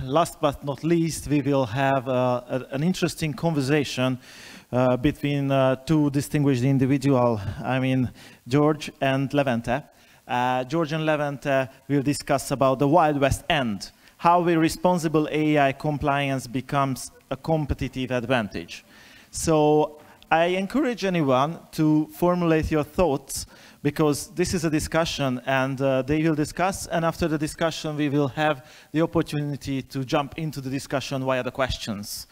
last but not least, we will have an interesting conversation between two distinguished individuals, I mean, George and Levente. George and Levente will discuss about the Wild West end, how the responsible AI compliance becomes a competitive advantage. So I encourage anyone to formulate your thoughts, because this is a discussion and they will discuss, and after the discussion we will have the opportunity to jump into the discussion via the questions.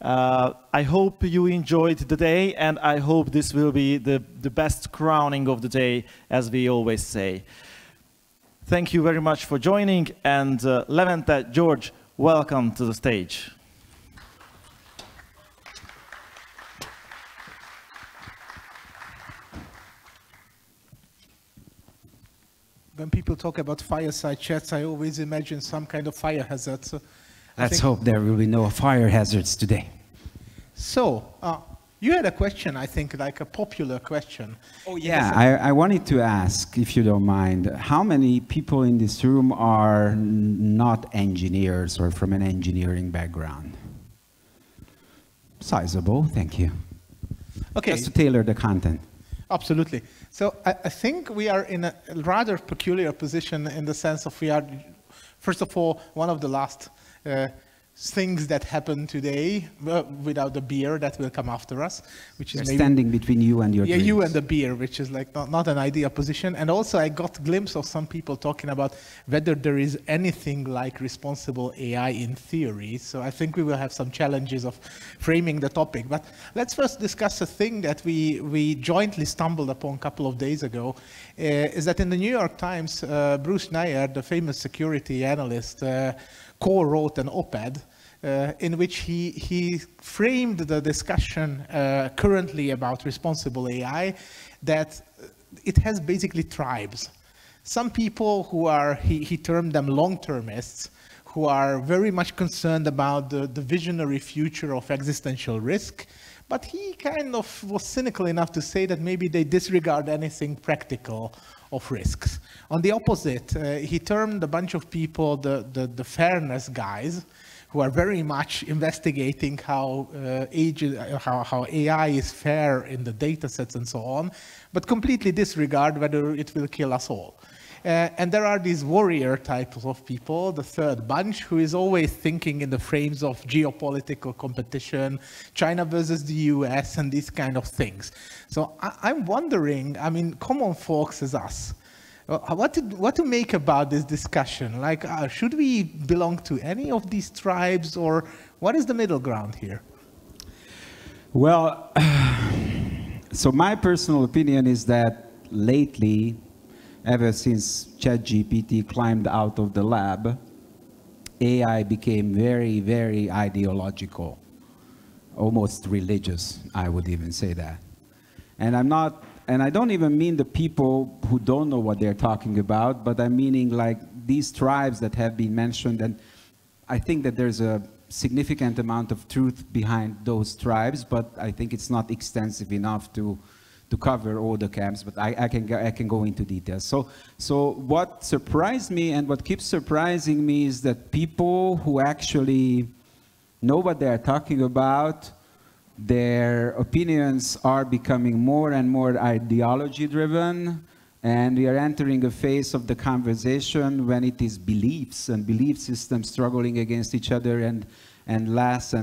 I hope you enjoyed the day, and I hope this will be the best crowning of the day, as we always say. Thank you very much for joining, and Levente, George, welcome to the stage. When people talk about fireside chats, I always imagine some kind of fire hazard. So let's hope there will be no fire hazards today. So, you had a question, I think, like a popular question. Oh, yeah. I wanted to ask, if you don't mind, how many people in this room are not engineers or from an engineering background? Sizable, thank you. Okay. Just to tailor the content. Absolutely. So I think we are in a rather peculiar position in the sense of we are, first of all, one of the last things that happened today without the beer that will come after us, which is maybe standing between you and your dreams. You and the beer, which is like not an ideal position. And also I got a glimpse of some people talking about whether there is anything like responsible AI in theory. So I think we will have some challenges of framing the topic. But let's first discuss a thing that we jointly stumbled upon a couple of days ago, is that in the New York Times, Bruce Schneier, the famous security analyst, co-wrote an op-ed in which he framed the discussion currently about responsible AI, that it has basically tribes. Some people who are, he termed them long-termists, who are very much concerned about the visionary future of existential risk, but he kind of was cynical enough to say that maybe they disregard anything practical of risks. On the opposite, he termed a bunch of people the fairness guys, who are very much investigating how AI is fair in the data sets and so on, but completely disregard whether it will kill us all. And there are these warrior types of people, the third bunch, who is always thinking in the frames of geopolitical competition, China versus the US, and these kind of things. So I'm wondering, I mean, common folks as us, what to make about this discussion? Like, should we belong to any of these tribes, or what is the middle ground here? Well, so my personal opinion is that lately, ever since ChatGPT climbed out of the lab, AI became very, very ideological, almost religious, I would even say that. And I don't even mean the people who don't know what they're talking about, but I'm meaning like these tribes that have been mentioned, and I think that there's a significant amount of truth behind those tribes, but I think it's not extensive enough to cover all the camps, but I can go into details. So what surprised me and what keeps surprising me is that people who actually know what they're talking about, their opinions are becoming more and more ideology driven, and we are entering a phase of the conversation when it is beliefs and belief systems struggling against each other and less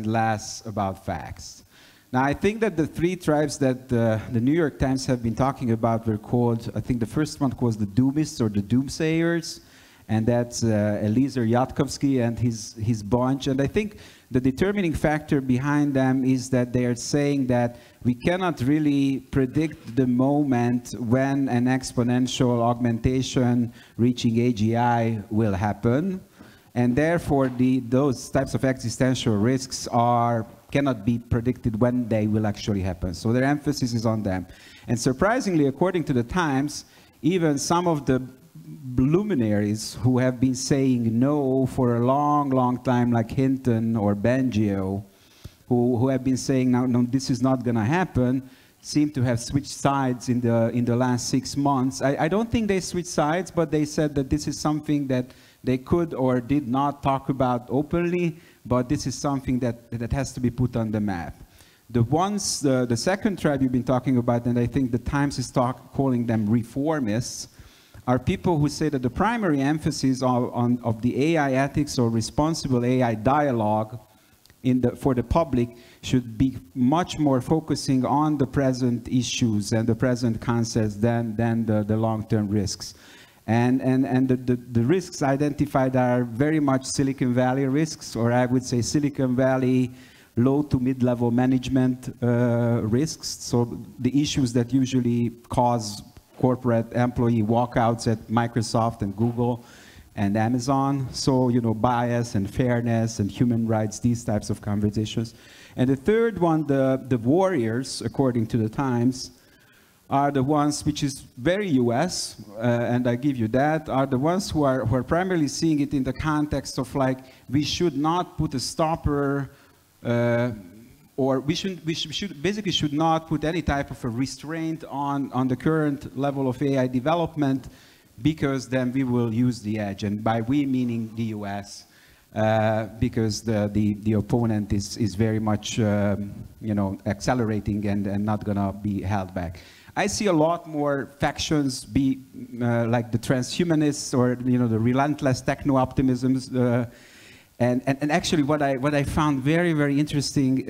about facts. Now, I think that the three tribes that the New York Times have been talking about were called, I think the first one was the Doomists or the Doomsayers, and that's Eliezer Yudkowsky and his bunch. And I think the determining factor behind them is that they are saying that we cannot really predict the moment when an exponential augmentation reaching AGI will happen, and therefore those types of existential risks cannot be predicted when they will actually happen. So their emphasis is on them. And surprisingly, according to the Times, even some of the luminaries who have been saying no for a long, long time, like Hinton or Bengio, who have been saying, no, this is not going to happen, seem to have switched sides in the last 6 months. I don't think they switched sides, but they said that this is something that they could or did not talk about openly, but this is something that has to be put on the map. The second tribe you've been talking about, and I think the Times is calling them reformists, are people who say that the primary emphasis of the AI ethics or responsible AI dialogue for the public should be much more focusing on the present issues and the present concepts than the long-term risks. And the risks identified are very much Silicon Valley risks, or I would say Silicon Valley low to mid-level management risks. So the issues that usually cause corporate employee walkouts at Microsoft and Google and Amazon. So, you know, bias and fairness and human rights, these types of conversations. And the third one, the warriors, according to the Times, are the ones, which is very US, and I give you that, are the ones who are primarily seeing it in the context of like, we should not put a stopper, or we basically should not put any type of a restraint on the current level of AI development, because then we will use the edge, and by we meaning the US, because the opponent is very much you know, accelerating and not gonna be held back. I see a lot more factions be like the transhumanists or, you know, the relentless techno-optimisms. And actually what I found very, very interesting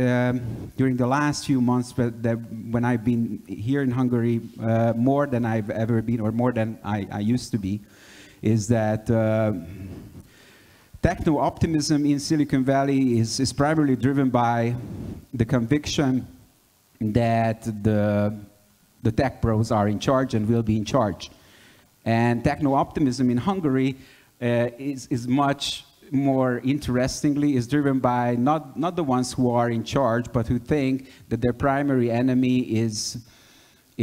during the last few months, when I've been here in Hungary more than I've ever been, or more than I used to be, is that techno-optimism in Silicon Valley is primarily driven by the conviction that the tech pros are in charge and will be in charge. And techno-optimism in Hungary is much more interestingly is driven by not the ones who are in charge, but who think that their primary enemy is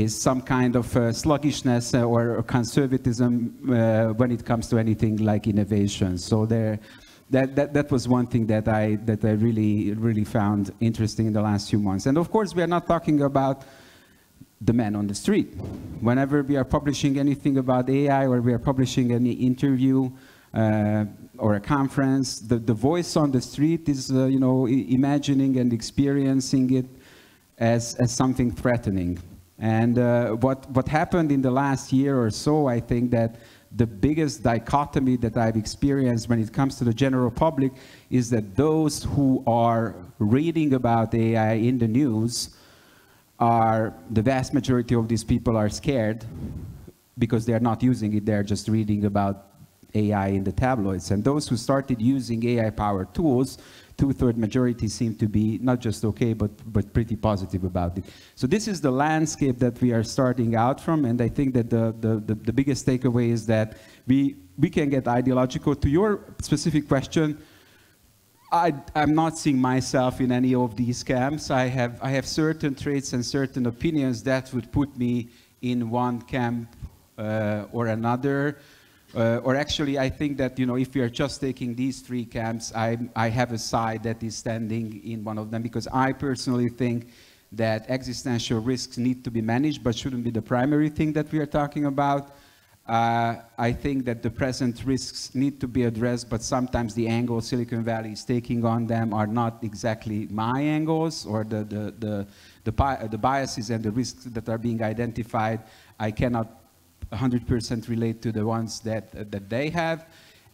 some kind of sluggishness or conservatism when it comes to anything like innovation. So that was one thing that I really found interesting in the last few months. And of course, we are not talking about the man on the street. Whenever we are publishing anything about AI, or we are publishing any interview or a conference, the voice on the street is you know, imagining and experiencing it as something threatening. And what happened in the last year or so, I think that the biggest dichotomy that I've experienced when it comes to the general public is that those who are reading about AI in the news the vast majority of these people are scared because they're not using it, they're just reading about AI in the tabloids. And those who started using AI-powered tools, two-thirds majority seem to be not just okay, but pretty positive about it. So this is the landscape that we are starting out from, and I think that the biggest takeaway is that we can get ideological. To your specific question, I'm not seeing myself in any of these camps. I have certain traits and certain opinions that would put me in one camp or another. Or actually, I think that, you know, if we are just taking these three camps, I have a side that is standing in one of them, because I personally think that existential risks need to be managed, but shouldn't be the primary thing that we are talking about. I think that the present risks need to be addressed, but sometimes the angles Silicon Valley is taking on them are not exactly my angles, or the biases and the risks that are being identified, I cannot 100% relate to the ones that they have.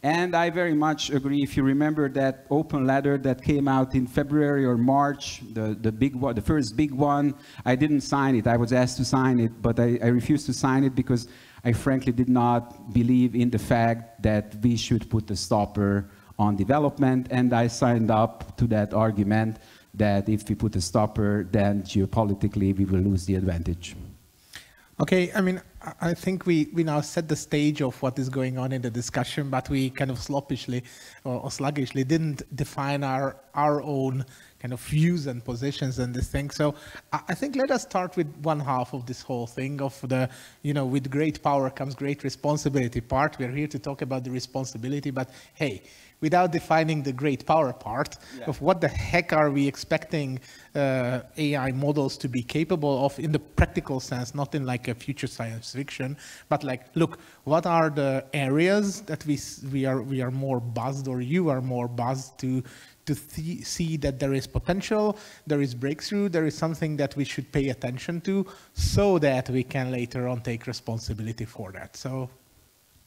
And I very much agree. If you remember that open letter that came out in February or March, the big one, the first big one, I didn't sign it. I was asked to sign it, but I refused to sign it because I frankly did not believe in the fact that we should put a stopper on development. And I signed up to that argument that if we put a stopper, then geopolitically we will lose the advantage. Okay, I mean, I think we now set the stage of what is going on in the discussion, but we kind of sloppishly or sluggishly didn't define our own kind of views and positions and this thing. So I think let us start with one half of this whole thing of the, with great power comes great responsibility part. We're here to talk about the responsibility, but hey, without defining the great power part of what the heck are we expecting AI models to be capable of in the practical sense, not in like a future science fiction, but like, look, what are the areas that we are more buzzed, or you are more buzzed to see that there is potential, there is breakthrough, there is something that we should pay attention to, so that we can later on take responsibility for that. So,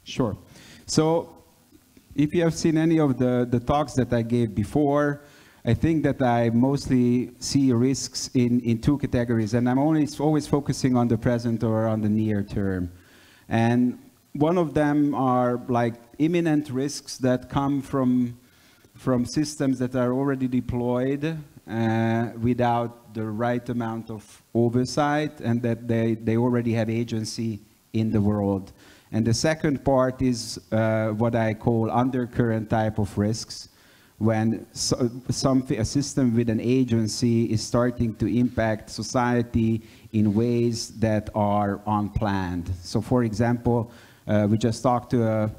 sure. So, if you have seen any of the talks that I gave before, I think that I mostly see risks in two categories, and I'm always focusing on the present or on the near term. And one of them are like imminent risks that come from systems that are already deployed without the right amount of oversight, and that they already have agency in the world. And the second part is what I call undercurrent type of risks, when a system with an agency is starting to impact society in ways that are unplanned. So for example, we just talked to a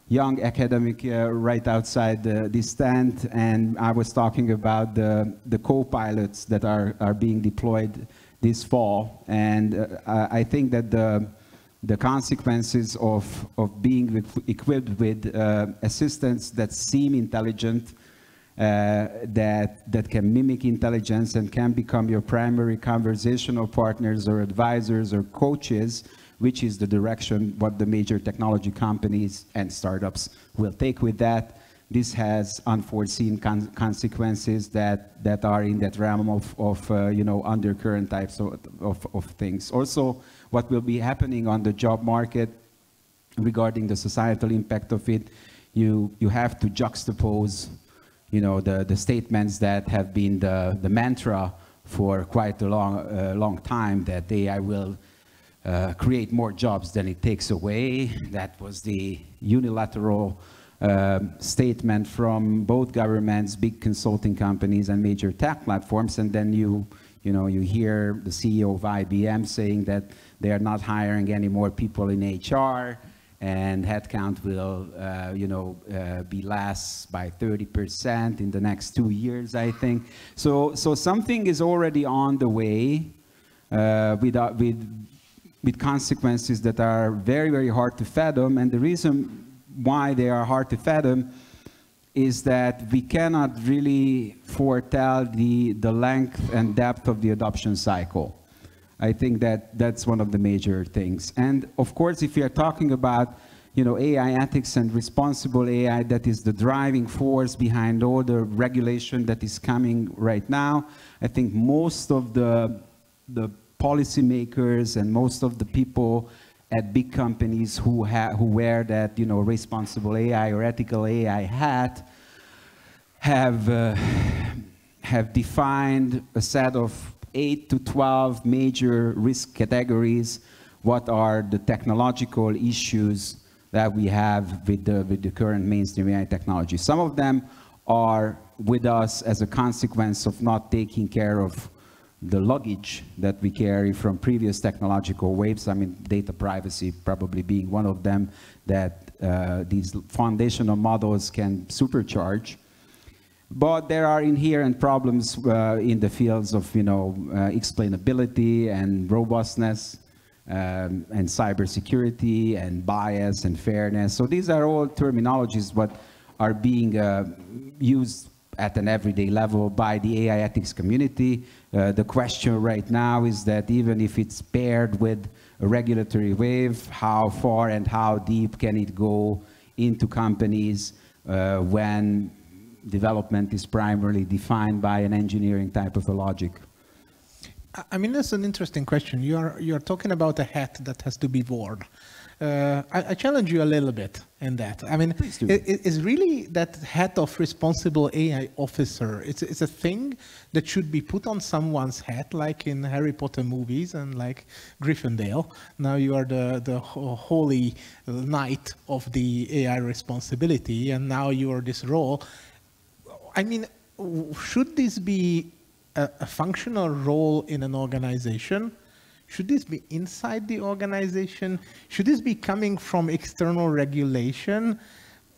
young academic right outside this stand, and I was talking about the co-pilots that are being deployed this fall. And I think that the consequences of being equipped with assistants that seem intelligent, that can mimic intelligence and can become your primary conversational partners or advisors or coaches, which is the direction what the major technology companies and startups will take with that. This has unforeseen consequences that are in that realm of undercurrent types of things. Also, what will be happening on the job market regarding the societal impact of it, you have to juxtapose, the statements that have been the mantra for quite a long time, that AI will create more jobs than it takes away. That was the unilateral statement from both governments, big consulting companies, and major tech platforms. And then you hear the CEO of IBM saying that they are not hiring any more people in HR, and headcount will, be less by 30% in the next 2 years, I think. So something is already on the way with consequences that are very, very hard to fathom. And the reason why they are hard to fathom is that we cannot really foretell the length and depth of the adoption cycle. I think that's one of the major things. And of course, if we are talking about AI ethics and responsible AI, that is the driving force behind all the regulation that is coming right now. I think most of the policymakers and most of the people at big companies who wear that responsible AI or ethical AI hat have defined a set of 8 to 12 major risk categories. What are the technological issues that we have with the current mainstream AI technology? Some of them are with us as a consequence of not taking care of the luggage that we carry from previous technological waves. I mean, data privacy probably being one of them that these foundational models can supercharge. But there are inherent problems in the fields of explainability and robustness and cybersecurity and bias and fairness. So these are all terminologies what are being used at an everyday level by the AI ethics community. The question right now is that even if it's paired with a regulatory wave, how far and how deep can it go into companies when development is primarily defined by an engineering type of a logic? I mean, that's an interesting question. You're talking about a hat that has to be worn. I challenge you a little bit in that. I mean, is really that hat of responsible AI officer, it's a thing that should be put on someone's head, like in Harry Potter movies and like Gryffindor. Now you are the holy knight of the AI responsibility, and now you are this role. I mean, should this be a functional role in an organization? Should this be inside the organization? Should this be coming from external regulation?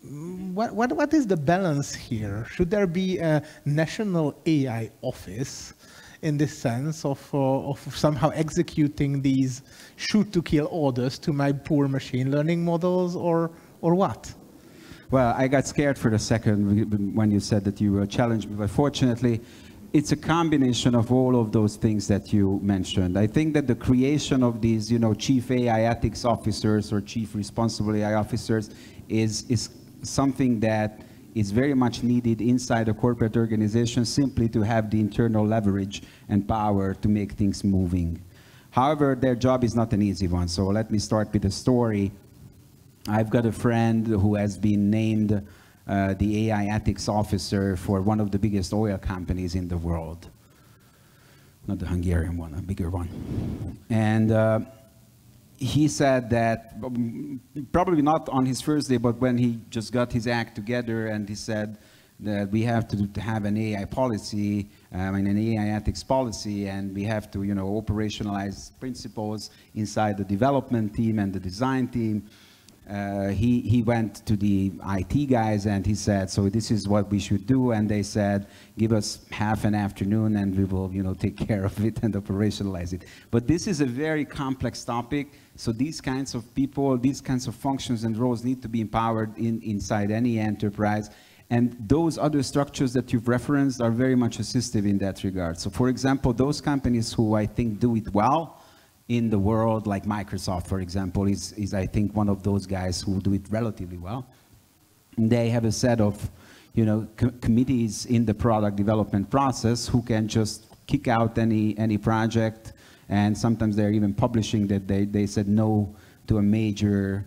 What is the balance here? Should there be a national AI office in this sense of somehow executing these shoot-to-kill orders to my poor machine learning models, or what? Well, I got scared for a second when you said that you will challenge me, but fortunately, it's a combination of all of those things that you mentioned. I think that the creation of these, chief AI ethics officers or chief responsible AI officers is something that is very much needed inside a corporate organization, simply to have the internal leverage and power to make things moving. However, their job is not an easy one. So let me start with a story. I've got a friend who has been named the AI ethics officer for one of the biggest oil companies in the world. Not the Hungarian one, a bigger one. And he said that, probably not on his first day, but when he just got his act together, and he said that we have to have an AI policy, an AI ethics policy, and we have to operationalize principles inside the development team and the design team. He went to the IT guys and he said, so this is what we should do. And they said, give us half an afternoon and we will, take care of it and operationalize it. But this is a very complex topic. So these kinds of people, these kinds of functions and roles need to be empowered inside any enterprise. And those other structures that you've referenced are very much assistive in that regard. So for example, those companies who I think do it well in the world, like Microsoft, for example, is I think one of those guys who do it relatively well. They have a set of, committees in the product development process who can just kick out any project, and sometimes they're even publishing that they said no to a major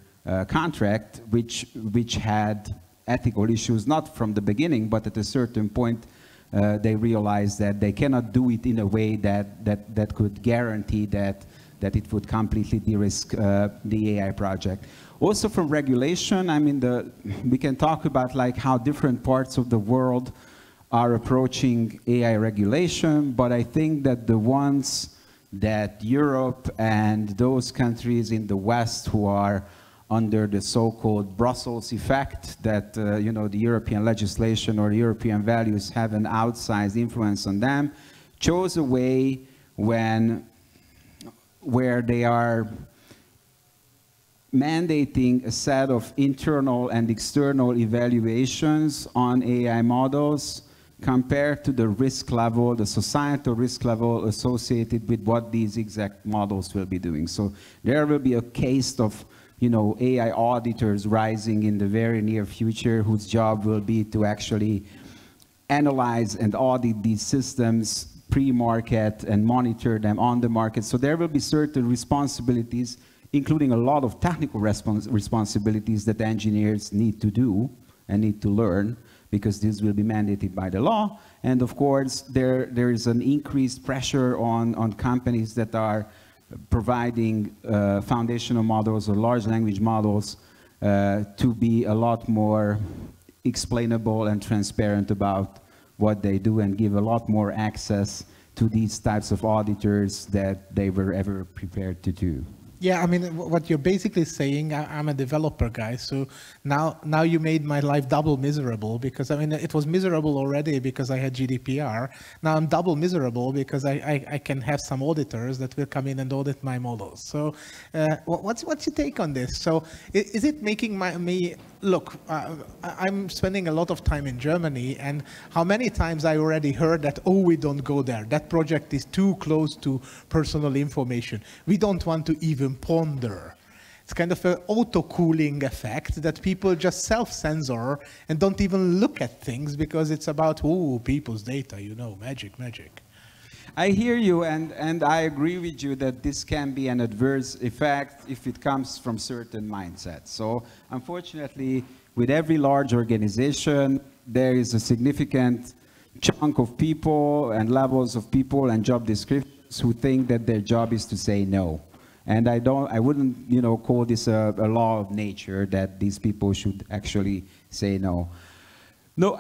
contract, which had ethical issues, not from the beginning, but at a certain point, they realized that they cannot do it in a way that could guarantee that it would completely de-risk the AI project. Also from regulation, we can talk about how different parts of the world are approaching AI regulation, but I think that the ones that Europe and those countries in the West who are under the so-called Brussels effect, that the European legislation or European values have an outsized influence on them, chose a way where they are mandating a set of internal and external evaluations on AI models compared to the risk level, the societal risk level associated with what these exact models will be doing. So there will be a case of AI auditors rising in the very near future, whose job will be to actually analyze and audit these systems pre-market and monitor them on the market. So there will be certain responsibilities, including a lot of technical responsibilities that engineers need to do and need to learn, because this will be mandated by the law. And of course, there is an increased pressure on companies that are providing foundational models or large language models to be a lot more explainable and transparent about what they do, and give a lot more access to these types of auditors that they were ever prepared to do. Yeah, what you're basically saying, I'm a developer guy, so now you made my life double miserable, because it was miserable already because I had GDPR. Now I'm double miserable because I can have some auditors that will come in and audit my models. So what's your take on this? So is it making me look, I'm spending a lot of time in Germany, and how many times I already heard that, oh, we don't go there. That project is too close to personal information. We don't want to even ponder. It's kind of an auto-cooling effect that people just self-censor and don't even look at things because it's about, oh, people's data, magic. I hear you, and I agree with you that this can be an adverse effect if it comes from certain mindsets. So unfortunately, with every large organization, there is a significant chunk of people and levels of people and job descriptions who think that their job is to say no. And I wouldn't, call this a law of nature that these people should actually say no. No,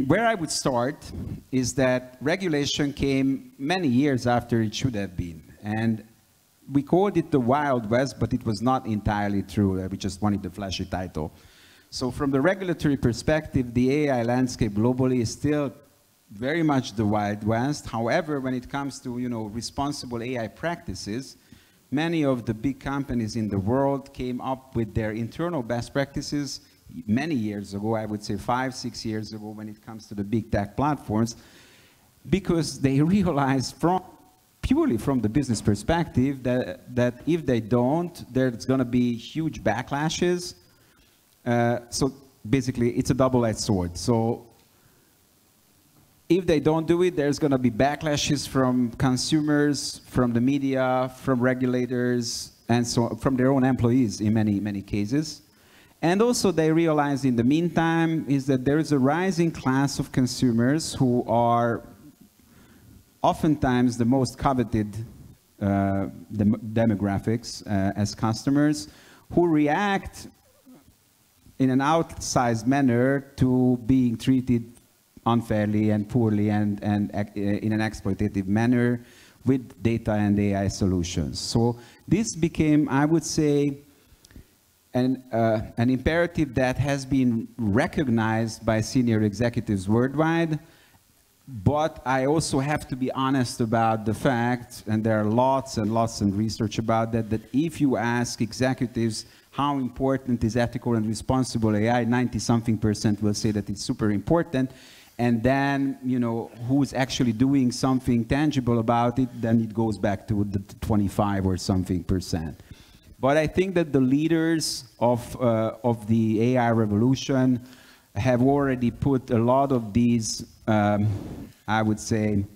where I would start is that regulation came many years after it should have been. And we called it the Wild West, but it was not entirely true. We just wanted the flashy title. So from the regulatory perspective, the AI landscape globally is still very much the Wild West. However, when it comes to responsible AI practices, many of the big companies in the world came up with their internal best practices many years ago, I would say 5, 6 years ago, when it comes to the big tech platforms, because they realized purely from the business perspective that if they don't, there's going to be huge backlashes. So basically, it's a double-edged sword. So if they don't do it, there's going to be backlashes from consumers, from the media, from regulators, and so from their own employees in many, many cases. And also they realized in the meantime is that there is a rising class of consumers who are oftentimes the most coveted demographics as customers, who react in an outsized manner to being treated unfairly and poorly and in an exploitative manner with data and AI solutions. So this became, I would say, an imperative that has been recognized by senior executives worldwide. But I also have to be honest about the fact, and there are lots and lots of research about that, that if you ask executives how important is ethical and responsible AI, 90-something% will say that it's super important. And then, who's actually doing something tangible about it, then it goes back to the 25 or something%. But I think that the leaders of the AI revolution have already put a lot of these, I would say,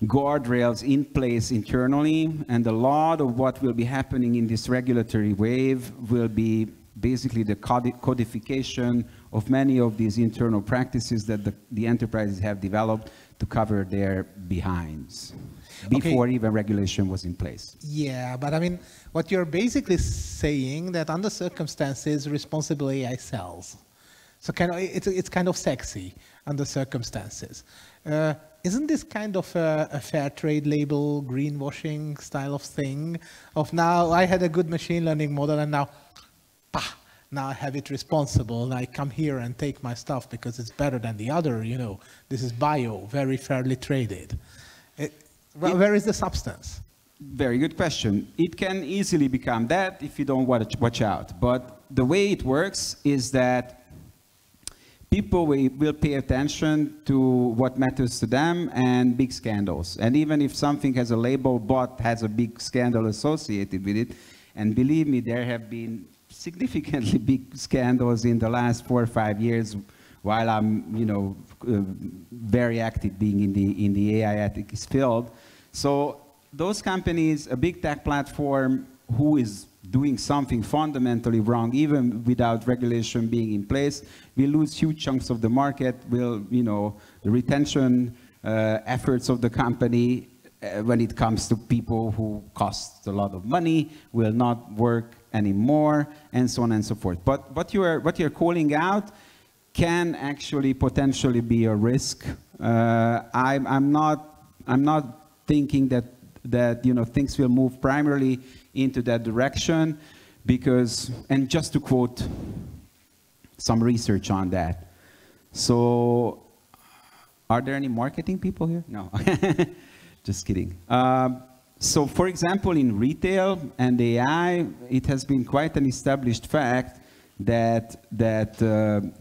guardrails in place internally, and a lot of what will be happening in this regulatory wave will be basically the codification of many of these internal practices that the enterprises have developed to cover their behinds before even regulation was in place. Yeah, but I mean, what you're basically saying that under circumstances, responsible AI sells. So it's kind of sexy under circumstances. Isn't this kind of a fair trade label, greenwashing style of thing? Of now, I had a good machine learning model and now, now I have it responsible and I come here and take my stuff because it's better than the other, This is bio, very fairly traded. Where is the substance? Very good question. It can easily become that if you don't watch out. But the way it works is that people will pay attention to what matters to them and big scandals. And even if something has a label but has a big scandal associated with it, and believe me, there have been significantly big scandals in the last 4 or 5 years while I'm, very active being in the AI ethics field. So those companies, a big tech platform who is doing something fundamentally wrong, even without regulation being in place, will lose huge chunks of the market, will, the retention efforts of the company when it comes to people who cost a lot of money will not work anymore, and so on and so forth. But what you're calling out can actually potentially be a risk. I'm not thinking that things will move primarily into that direction, because, and just to quote some research on that. So, are there any marketing people here? No, just kidding. So, for example, in retail and AI, it has been quite an established fact that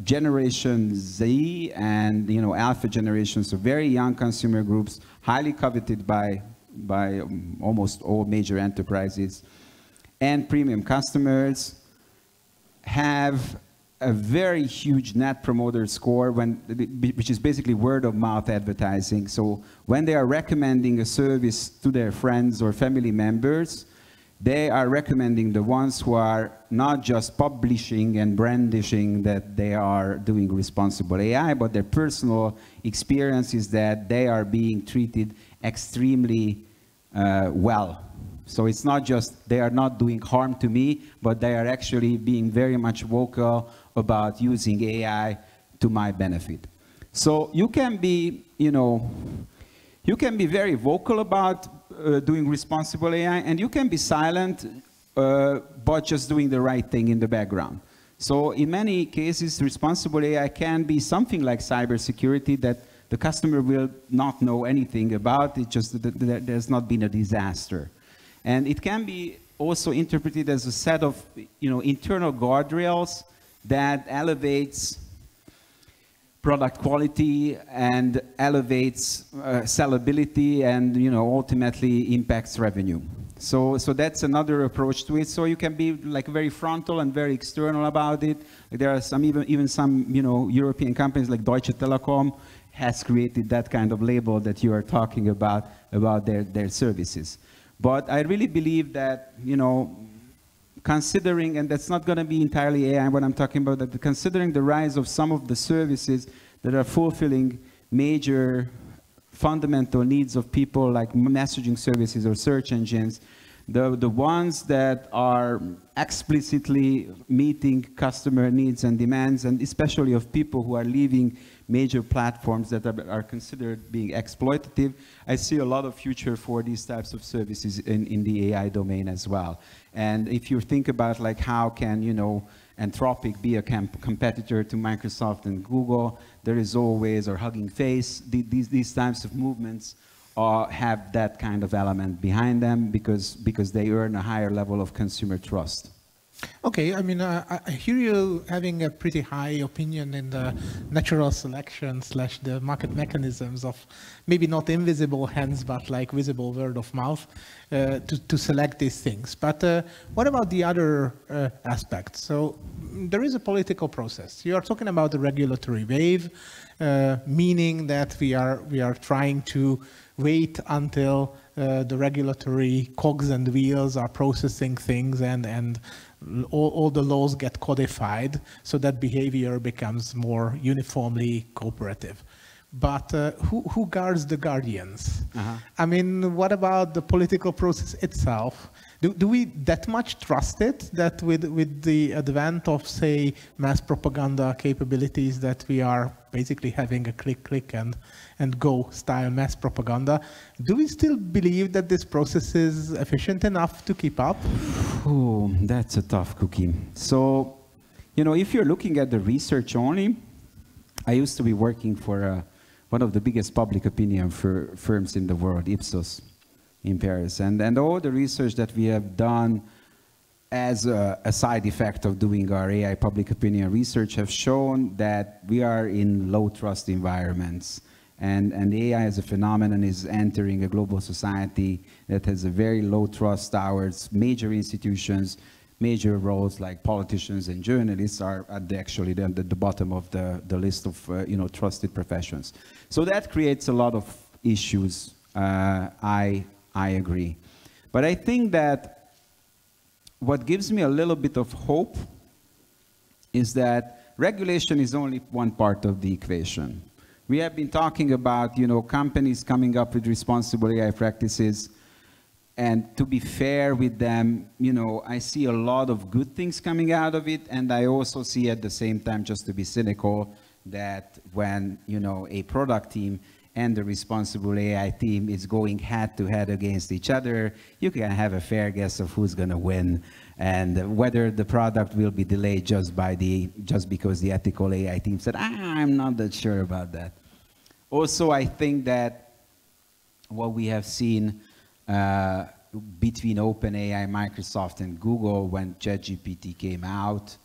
Generation Z and Alpha generation, so very young consumer groups, highly coveted by almost all major enterprises, and premium customers have a very huge net promoter score, which is basically word-of-mouth advertising. So when they are recommending a service to their friends or family members, they are recommending the ones who are not just publishing and brandishing that they are doing responsible AI, but their personal experience is that they are being treated extremely well So it's not just they are not doing harm to me, but they are actually being very much vocal about using AI to my benefit. So you can be, you can be very vocal about doing responsible AI, and you can be silent, but just doing the right thing in the background. So in many cases, responsible AI can be something like cybersecurity that the customer will not know anything about. It just that there's not been a disaster. And it can be also interpreted as a set of internal guardrails that elevates product quality and elevates sellability and ultimately impacts revenue. So that's another approach to it. So you can be like very frontal and very external about it. There are some even some European companies like Deutsche Telekom has created that kind of label that you are talking about their services. But I really believe that considering, and that's not going to be entirely AI what I'm talking about, that considering the rise of some of the services that are fulfilling major fundamental needs of people like messaging services or search engines, the ones that are explicitly meeting customer needs and demands, and especially of people who are leaving major platforms that are considered being exploitative, I see a lot of future for these types of services in the AI domain as well. And if you think about like how can Anthropic be a competitor to Microsoft and Google, there is always, or Hugging Face, these types of movements have that kind of element behind them because they earn a higher level of consumer trust. Okay, I mean, I hear you having a pretty high opinion in the natural selection / the market mechanisms of maybe not invisible hands, but like visible word of mouth to select these things. But what about the other aspects? So there is a political process. You are talking about the regulatory wave, meaning that we are trying to wait until the regulatory cogs and wheels are processing things and all the laws get codified so that behavior becomes more uniformly cooperative. But who guards the guardians? I mean, what about the political process itself? Do we that much trust it that with the advent of, say, mass propaganda capabilities that we are basically having a click and go style mass propaganda, do we still believe that this process is efficient enough to keep up? Oh, that's a tough cookie. So, if you're looking at the research only, I used to be working for one of the biggest public opinion firms in the world, Ipsos, in Paris. And all the research that we have done as a side effect of doing our AI public opinion research have shown that we are in low trust environments. And AI as a phenomenon is entering a global society that has a very low trust towards major institutions. Major roles like politicians and journalists are actually at the bottom of the list of trusted professions. So that creates a lot of issues. I agree. But I think that what gives me a little bit of hope is that regulation is only one part of the equation. We have been talking about companies coming up with responsible AI practices. And to be fair with them, I see a lot of good things coming out of it. And I also see at the same time, just to be cynical, that when, a product team and the responsible AI team is going head to head against each other, you can have a fair guess of who's going to win and whether the product will be delayed just because the ethical AI team said, I'm not that sure about that. Also, I think that what we have seen between OpenAI, Microsoft, and Google when ChatGPT came out,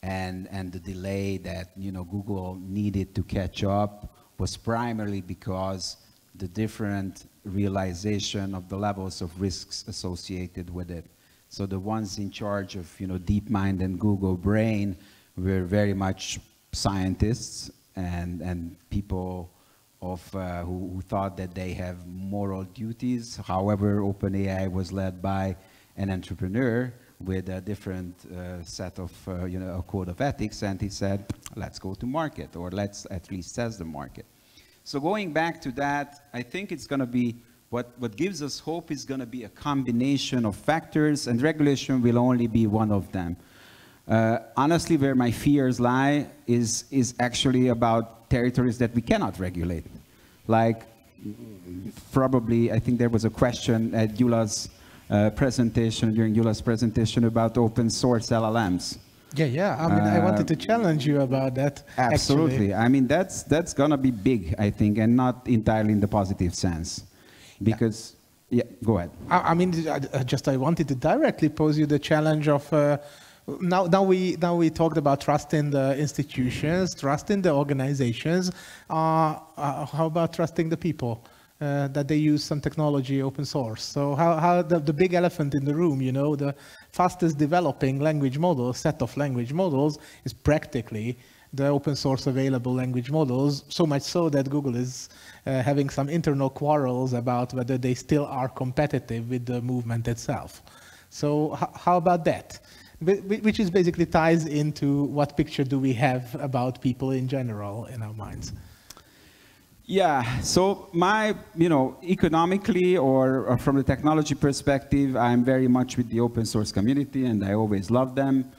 and the delay that Google needed to catch up was primarily because the different realization of the levels of risks associated with it. So the ones in charge of DeepMind and Google Brain were very much scientists and people who thought that they have moral duties. However, OpenAI was led by an entrepreneur with a different set of, a code of ethics, and he said, let's go to market, or let's at least test the market. So going back to that, I think it's going to be What gives us hope is going to be a combination of factors, and regulation will only be one of them. Honestly, where my fears lie is actually about territories that we cannot regulate. Like, probably, I think there was a question at Gyula's presentation, during Gyula's presentation, about open source LLMs. Yeah. I mean, I wanted to challenge you about that. Absolutely. Actually. I mean, that's going to be big, I think, and not entirely in the positive sense. Because, yeah, go ahead. I mean, I wanted to directly pose you the challenge of now we talked about trust in the institutions, trust in the organizations. How about trusting the people that they use some technology open source? So how the big elephant in the room, you know, the fastest developing language model, set of language models is practically the open source available language models, so much so that Google is having some internal quarrels about whether they still are competitive with the movement itself. So how about that? Which is basically ties into what picture do we have about people in general in our minds? Yeah, so my, economically or from the technology perspective, I'm very much with the open source community and I always love them.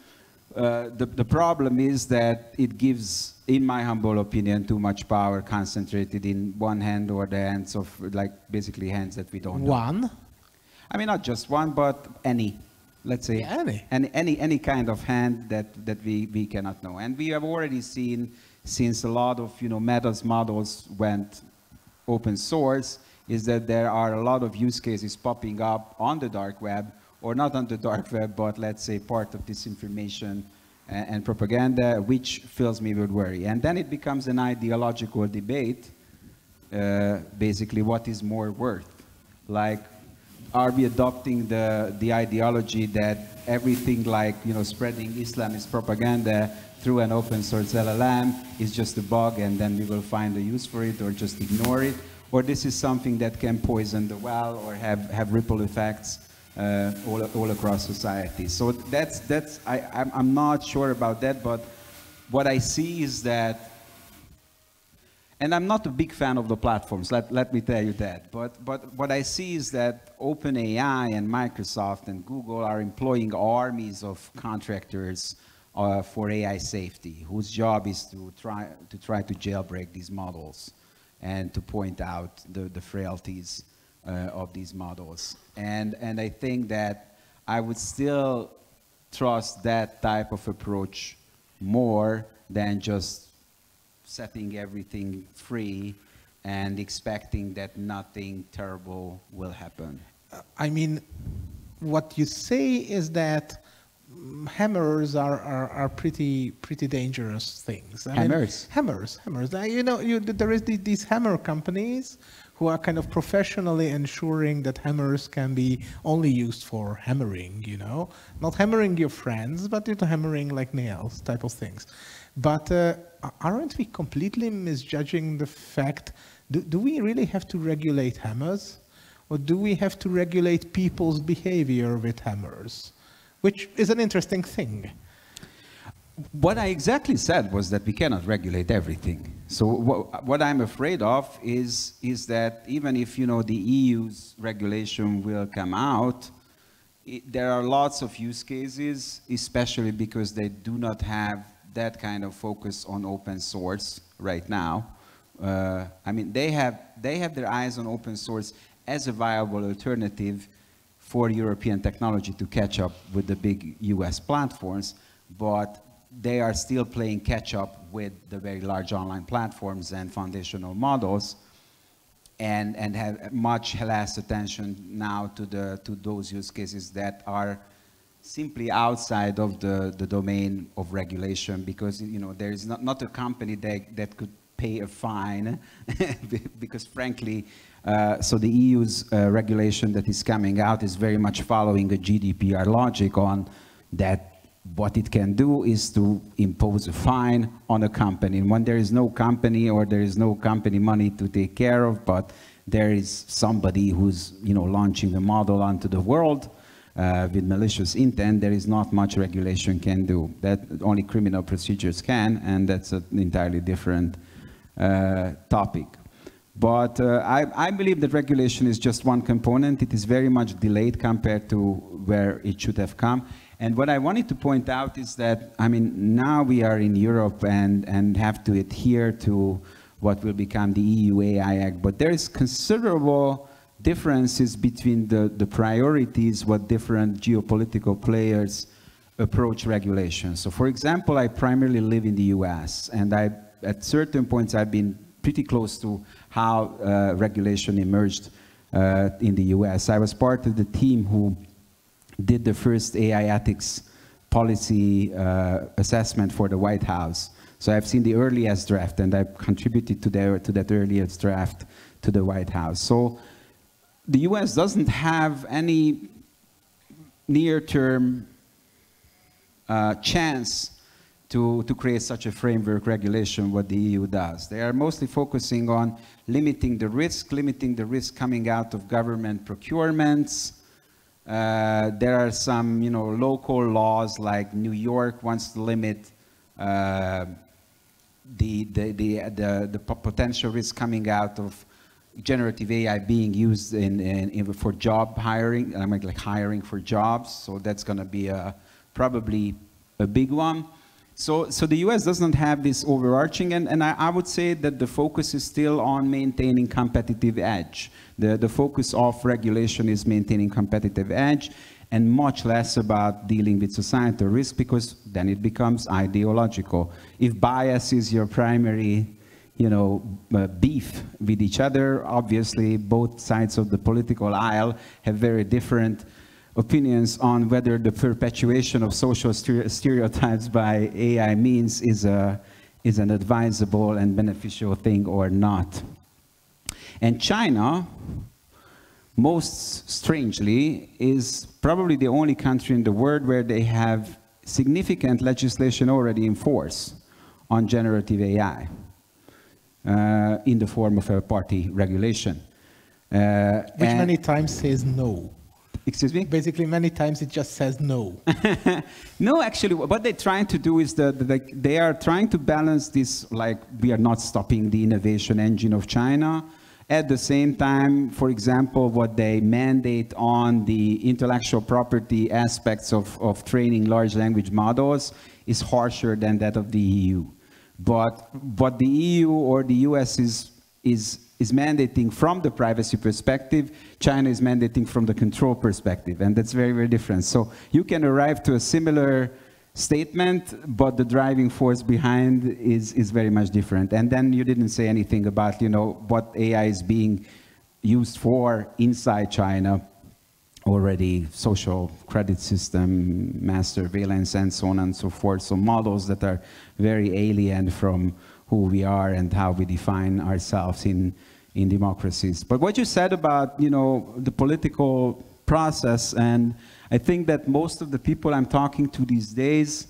The problem is that it gives, in my humble opinion, too much power concentrated in one hand or the hands of, like, basically hands that we don't know. One? I mean, not just one, but any. Let's say any kind of hand that we cannot know. And we have already seen, since a lot of Meta's models went open source, is that there are a lot of use cases popping up on the dark web, or not on the dark web, but let's say part of disinformation and propaganda, which fills me with worry. And then it becomes an ideological debate, basically what is more worth. Like, are we adopting the ideology that everything like, spreading Islamist propaganda through an open source LLM is just a bug and then we will find a use for it, or just ignore it? Or this is something that can poison the well or have ripple effects all across society. So I'm not sure about that, but what I see is that, and I'm not a big fan of the platforms, let me tell you that. But what I see is that OpenAI and Microsoft and Google are employing armies of contractors for AI safety, whose job is to try to jailbreak these models and to point out the frailties of these models. And I think that I would still trust that type of approach more than just setting everything free and expecting that nothing terrible will happen. I mean, what you say is that hammers are pretty dangerous things. Hammers? Hammers. There is these hammer companies who are kind of professionally ensuring that hammers can be only used for hammering, not hammering your friends, but hammering like nails type of things. But aren't we completely misjudging the fact, do we really have to regulate hammers? Or do we have to regulate people's behavior with hammers? Which is an interesting thing. What I exactly said was that we cannot regulate everything. So what I'm afraid of is that even if the EU's regulation will come out, there are lots of use cases, especially because they do not have that kind of focus on open source right now. I mean, they have their eyes on open source as a viable alternative for European technology to catch up with the big US platforms, but they are still playing catch up with the very large online platforms and foundational models, and have much less attention now to those use cases that are simply outside of the domain of regulation, because there is not a company that could pay a fine because frankly, so the EU's regulation that is coming out is very much following a GDPR logic on that. What it can do is to impose a fine on a company. And when there is no company, or there is no company money to take care of, but there is somebody who's launching a model onto the world with malicious intent, there is not much regulation can do. That only criminal procedures can, and that's an entirely different topic. But I believe that regulation is just one component. It is very much delayed compared to where it should have come. And what I wanted to point out is that, I mean, now we are in Europe and have to adhere to what will become the EU AI Act. But there is considerable differences between the priorities, what different geopolitical players approach regulation. So for example, I primarily live in the US, and at certain points I've been pretty close to how regulation emerged in the US. I was part of the team who did the first AI ethics policy assessment for the White House. So I've seen the earliest draft, and I've contributed to that earliest draft to the White House. So the US doesn't have any near-term chance to create such a framework regulation what the EU does. They are mostly focusing on limiting the risk coming out of government procurements. There are some, local laws, like New York wants to limit the potential risk coming out of generative AI being used for job hiring, like hiring for jobs. So that's going to be probably a big one. So the US doesn't have this overarching, and I would say that the focus is still on maintaining competitive edge. The focus of regulation is maintaining competitive edge, and much less about dealing with societal risk, because then it becomes ideological. If bias is your primary, beef with each other, obviously both sides of the political aisle have very different opinions on whether the perpetuation of social stereotypes by AI means is an advisable and beneficial thing or not. And China, most strangely, is probably the only country in the world where they have significant legislation already in force on generative AI in the form of a party regulation. Which many times says no. Excuse me? Basically, many times it just says no. No, actually, what they're trying to do is they are trying to balance this, like, we are not stopping the innovation engine of China. At the same time, for example, what they mandate on the intellectual property aspects of training large language models is harsher than that of the EU. But what the EU or the US is mandating from the privacy perspective, China is mandating from the control perspective, and that's very, very different. So you can arrive to a similar statement, but the driving force behind is very much different. And then you didn't say anything about, what AI is being used for inside China already: social credit system, mass surveillance, and so on and so forth. So models that are very alien from who we are and how we define ourselves in democracies. But what you said about, the political process, and I think that most of the people I'm talking to these days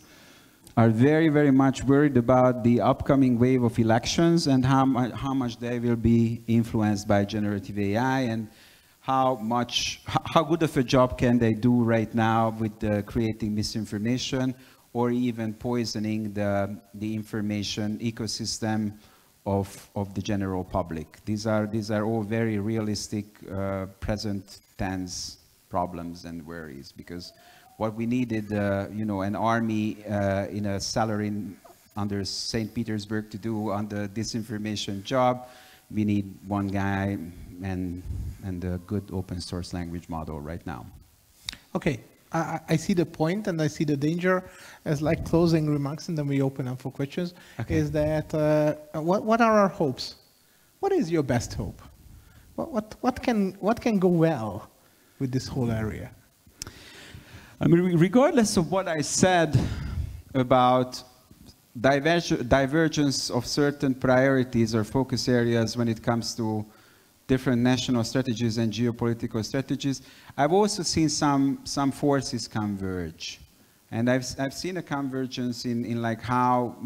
are very, very much worried about the upcoming wave of elections and how much they will be influenced by generative AI, and how good of a job can they do right now with creating misinformation or even poisoning the information ecosystem of the general public. These are all very realistic present tense problems and worries, because what we needed, an army in a salary under St. Petersburg to do on the disinformation job, we need one guy and a good open source language model right now. Okay, I see the point, and I see the danger as like closing remarks, and then we open up for questions. Okay. Is that what are our hopes? What is your best hope? What can go well with this whole area? I mean, regardless of what I said about divergence of certain priorities or focus areas when it comes to different national strategies and geopolitical strategies, I've also seen some forces converge. And I've seen a convergence in like how,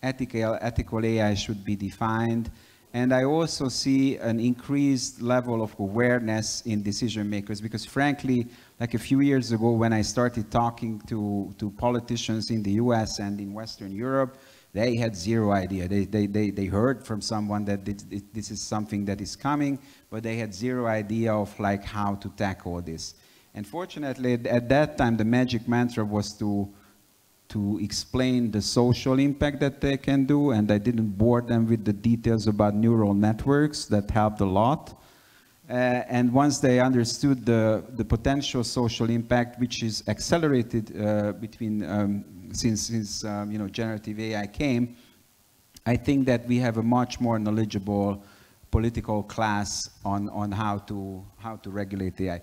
ethical AI should be defined. And I also see an increased level of awareness in decision makers, because frankly, like a few years ago when I started talking to politicians in the US and in Western Europe, They had zero idea. They heard from someone that this is something that is coming, but they had zero idea of like how to tackle this. And fortunately, at that time, the magic mantra was to explain the social impact that they can do, and I didn't bore them with the details about neural networks. That helped a lot. And once they understood the potential social impact, which is accelerated since you know, generative AI came, I think that we have a much more knowledgeable political class on how to regulate AI.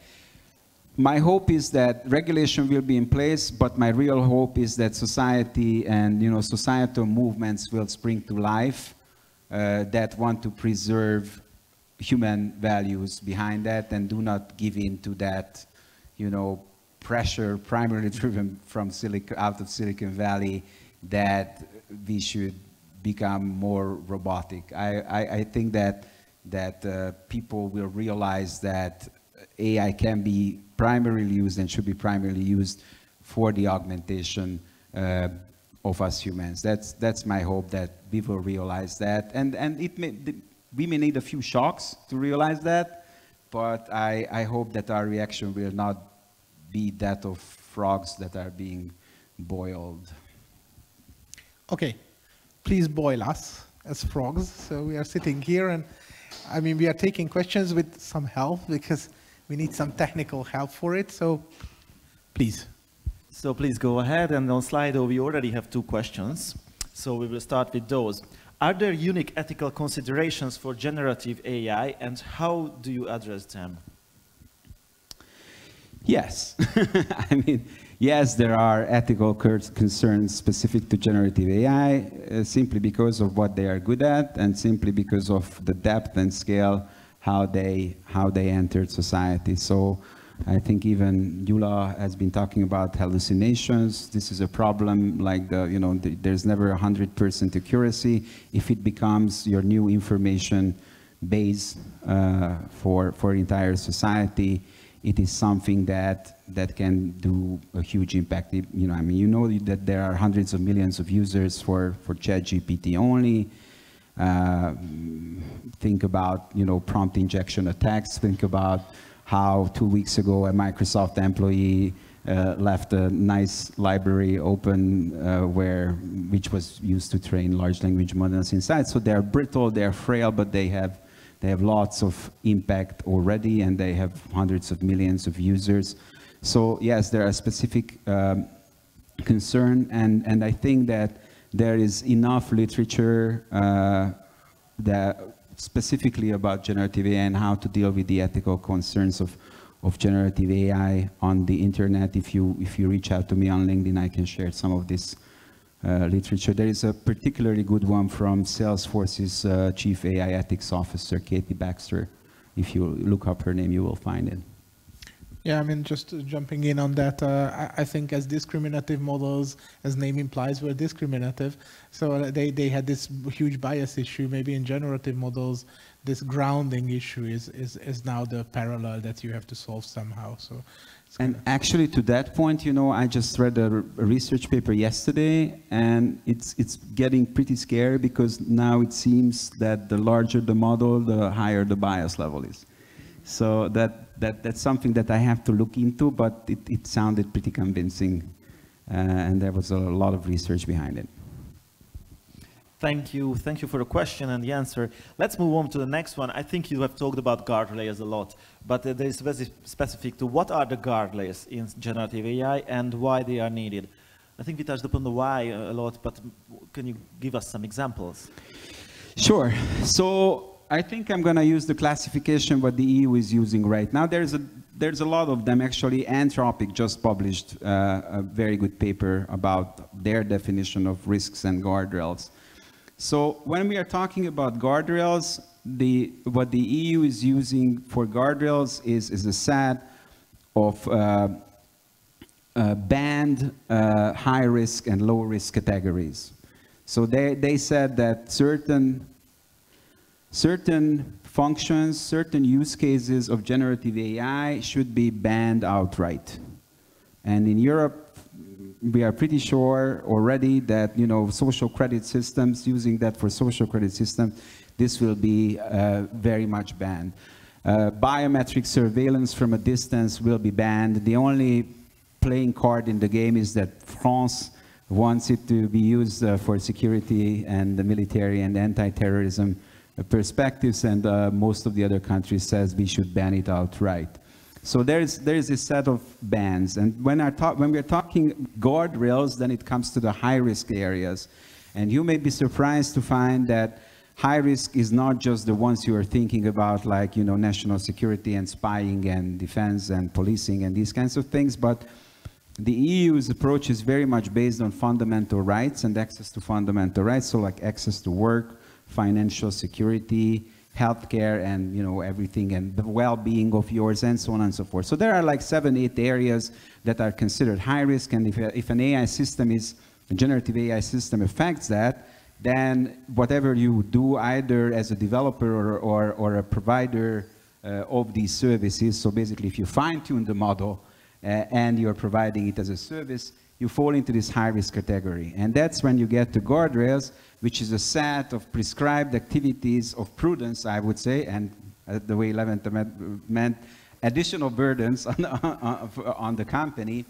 My hope is that regulation will be in place, but my real hope is that society and, you know, societal movements will spring to life that want to preserve human values behind that and do not give in to that, you know, pressure primarily driven from out of Silicon Valley that we should become more robotic. I think that people will realize that AI can be primarily used and should be primarily used for the augmentation of us humans. That's my hope, that we will realize that, and we may need a few shocks to realize that, but I hope that our reaction will not be that of frogs that are being boiled. Okay, please boil us as frogs. So we are sitting here, and I mean, we are taking questions with some help because we need some technical help for it. So please. So please go ahead, and on Slido we already have 2 questions. So we will start with those. Are there unique ethical considerations for generative AI, and how do you address them? Yes. I mean, yes, there are ethical concerns specific to generative AI, simply because of what they are good at, and simply because of the depth and scale how they entered society. So I think even Yula has been talking about hallucinations. This is a problem, like there's never 100% accuracy. If it becomes your new information base for entire society, it is something that can do a huge impact. I mean, that there are hundreds of millions of users for ChatGPT only. Think about, prompt injection attacks. Think about how 2 weeks ago a Microsoft employee left a nice library open which was used to train large language models inside. So they're brittle, they're frail, but they have lots of impact already, and they have hundreds of millions of users. So yes, there are specific concern, and I think that there is enough literature that specifically about generative AI and how to deal with the ethical concerns of generative AI on the internet. If you reach out to me on LinkedIn, I can share some of this literature. There is a particularly good one from Salesforce's Chief AI Ethics Officer, Katie Baxter. If you look up her name, you will find it. Yeah, I mean, just jumping in on that, I think as discriminative models, as name implies, were discriminative. So they had this huge bias issue. Maybe in generative models, this grounding issue is now the parallel that you have to solve somehow. So. And actually, to that point, I just read a research paper yesterday, and it's getting pretty scary, because now it seems that the larger the model, the higher the bias level is. So that's something that I have to look into, but it sounded pretty convincing, and there was a lot of research behind it. Thank you for the question and the answer. Let's move on to the next one. I think you have talked about guardrails a lot, but there is very specific to what are the guardrails in generative AI and why they are needed. I think we touched upon the why a lot, but can you give us some examples? Sure. So I think I'm going to use the classification what the EU is using right now. There's a lot of them, actually. Anthropic just published a very good paper about their definition of risks and guardrails. So when we are talking about guardrails, what the EU is using for guardrails is a set of banned high risk and low risk categories. So they said that certain functions, certain use cases of generative AI should be banned outright. And in Europe, we are pretty sure already that, you know, social credit systems, using that for social credit systems, this will be very much banned. Biometric surveillance from a distance will be banned. The only playing card in the game is that France wants it to be used for security and the military and anti-terrorism perspectives, and most of the other countries says we should ban it outright. So there's a set of bans, and when we're talking guardrails, then it comes to the high-risk areas, and you may be surprised to find that high risk is not just the ones you are thinking about, like, you know, national security and spying and defense and policing and these kinds of things, but the EU's approach is very much based on fundamental rights and access to fundamental rights, so like access to work, financial security, healthcare, and, you know, everything, and the well-being of yours, and so on and so forth. So there are like 7, 8 areas that are considered high risk, and if an AI system a generative AI system affects that, then whatever you do, either as a developer or a provider of these services, so basically if you fine-tune the model and you're providing it as a service, you fall into this high-risk category. And that's when you get to guardrails, which is a set of prescribed activities of prudence, I would say, and the way Levente meant additional burdens on the company.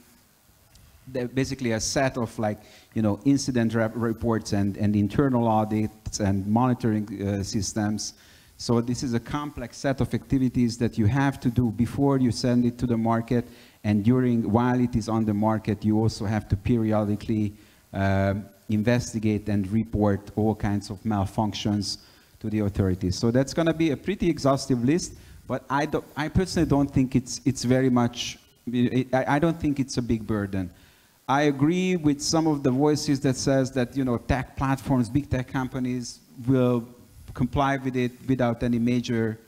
Basically a set of, like, you know, incident reports and internal audits and monitoring systems. So this is a complex set of activities that you have to do before you send it to the market, and while it is on the market, you also have to periodically investigate and report all kinds of malfunctions to the authorities. So that's going to be a pretty exhaustive list, but I personally don't think it's very much, I don't think it's a big burden. I agree with some of the voices that says that, you know, tech platforms, big tech companies will comply with it without any major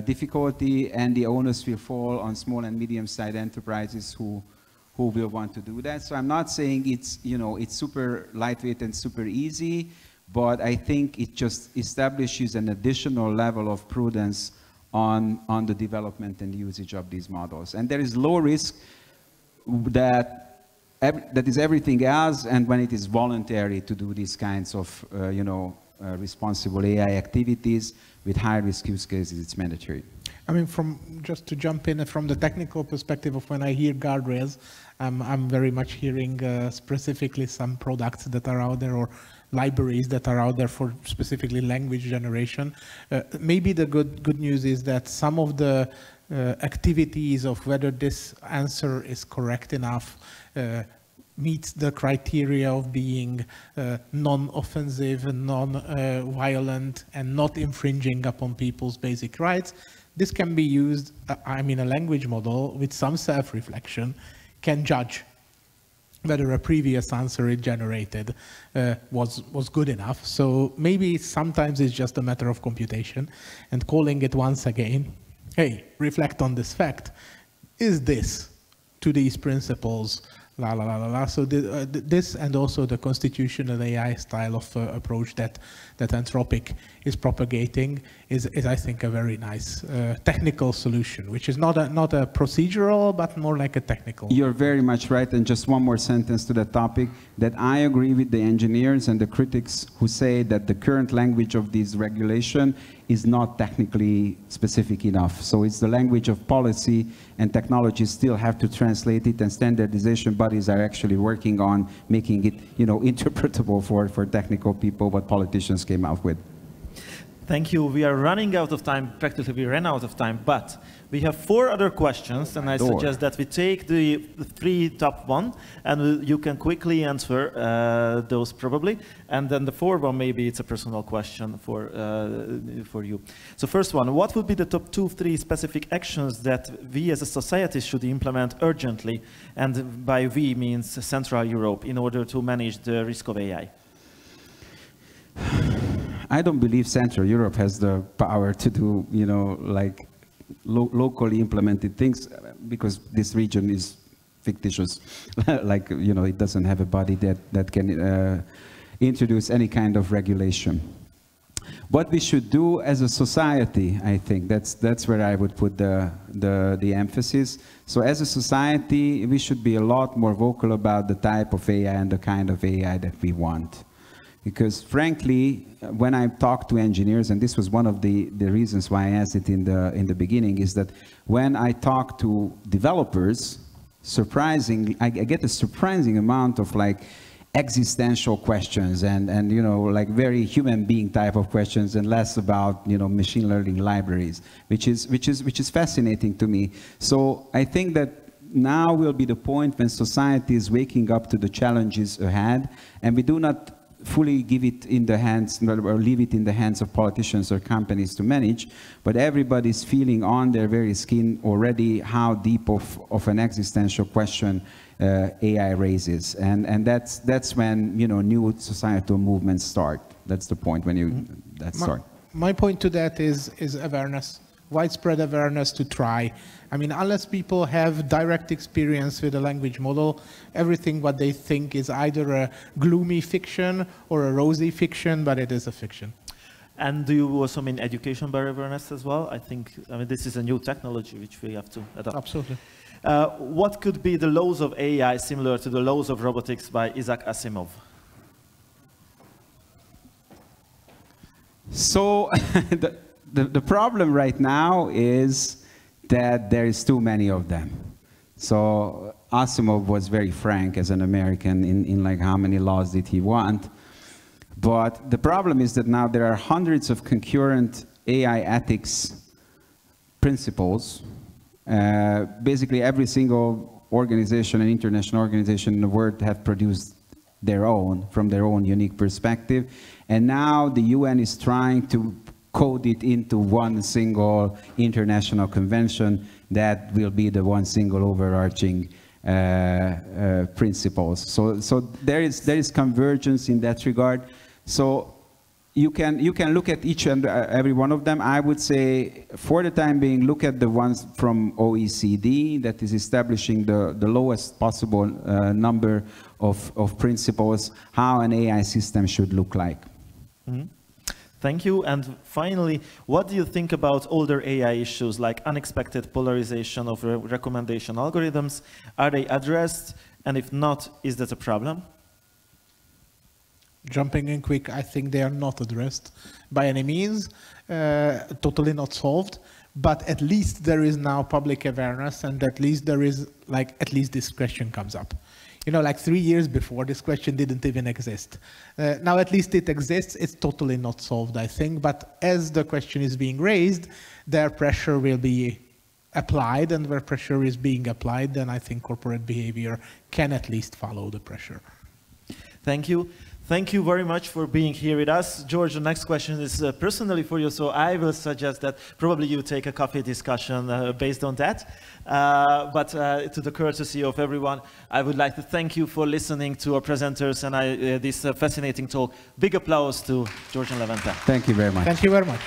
difficulty, and the onus will fall on small and medium-sized enterprises who will want to do that. So I'm not saying it's, you know, it's super lightweight and super easy, but I think it just establishes an additional level of prudence on the development and usage of these models. And there is low risk that is everything else, and when it is voluntary to do these kinds of, you know, responsible AI activities with high-risk use cases, it's mandatory. I mean, just to jump in from the technical perspective of when I hear guardrails, I'm very much hearing specifically some products that are out there or libraries that are out there for specifically language generation. Maybe the good news is that some of the activities of whether this answer is correct enough meets the criteria of being non-offensive and non-violent and not infringing upon people's basic rights. This can be used, I mean, a language model with some self-reflection can judge whether a previous answer it generated was good enough. So maybe sometimes it's just a matter of computation and calling it once again, hey, reflect on this fact. Is this to these principles? La la la la la. So this and also the constitutional AI style of approach that Anthropic is propagating is I think a very nice technical solution, which is not a procedural but more like a technical. You're very much right, and just one more sentence to that topic, that I agree with the engineers and the critics who say that the current language of this regulation is not technically specific enough. So it's the language of policy, and technologies still have to translate it, and standardization bodies are actually working on making it, you know, interpretable for technical people, what politicians came out with. Thank you. We are running out of time. Practically, we ran out of time, but we have 4 other questions, and I suggest that we take the 3 top one, and you can quickly answer those probably, and then the 4th one, maybe it's a personal question for you. So first one, what would be the top 2, 3 specific actions that we as a society should implement urgently, and by we means Central Europe, in order to manage the risk of AI? I don't believe Central Europe has the power to do, you know, like locally implemented things, because this region is fictitious. Like, you know, it doesn't have a body that can introduce any kind of regulation. what we should do as a society, I think that's where I would put the emphasis. So as a society, we should be a lot more vocal about the type of AI and the kind of AI that we want. Because frankly, when I talk to engineers, and this was one of the reasons why I asked it in the beginning, is that when I talk to developers, I get a surprising amount of like existential questions and you know, like very human being type of questions, and less about, you know, machine learning libraries, which is fascinating to me. So I think that now will be the point when society is waking up to the challenges ahead, and we do not fully give it in the hands, or leave it in the hands of politicians or companies to manage, but everybody's feeling on their very skin already how deep of an existential question AI raises, and that's when, you know, new societal movements start. That's the point when that start. My point to that is awareness, widespread awareness to try. I mean, unless people have direct experience with a language model, everything what they think is either a gloomy fiction or a rosy fiction, but it is a fiction. And do you also mean education by awareness as well? I mean, this is a new technology which we have to adopt. Absolutely. What could be the laws of AI similar to the laws of robotics by Isaac Asimov? So the problem right now is that there is too many of them. So Asimov was very frank as an American in like how many laws did he want. But the problem is that now there are hundreds of concurrent AI ethics principles. Basically every single organization and international organization in the world have produced their own, from their own unique perspective. And now the UN is trying to code it into one single international convention that will be the one single overarching principles. So there is convergence in that regard. So you can look at each and every one of them. I would say, for the time being, look at the ones from OECD that is establishing the lowest possible number of principles, how an AI system should look like. Mm-hmm. Thank you. And finally, what do you think about older AI issues like unexpected polarization of recommendation algorithms? Are they addressed? And if not, is that a problem? Jumping in quick, I think they are not addressed by any means, totally not solved, but at least there is now public awareness, and at least there is, like, at least this question comes up. You know, like 3 years before, this question didn't even exist. Now at least it exists. It's totally not solved, I think, but as the question is being raised, their pressure will be applied, and where pressure is being applied, then I think corporate behavior can at least follow the pressure. Thank you. Thank you very much for being here with us. George, the next question is personally for you, so I will suggest that probably you take a coffee discussion based on that. But to the courtesy of everyone, I would like to thank you for listening to our presenters and this fascinating talk. Big applause to George and Levente. Thank you very much. Thank you very much.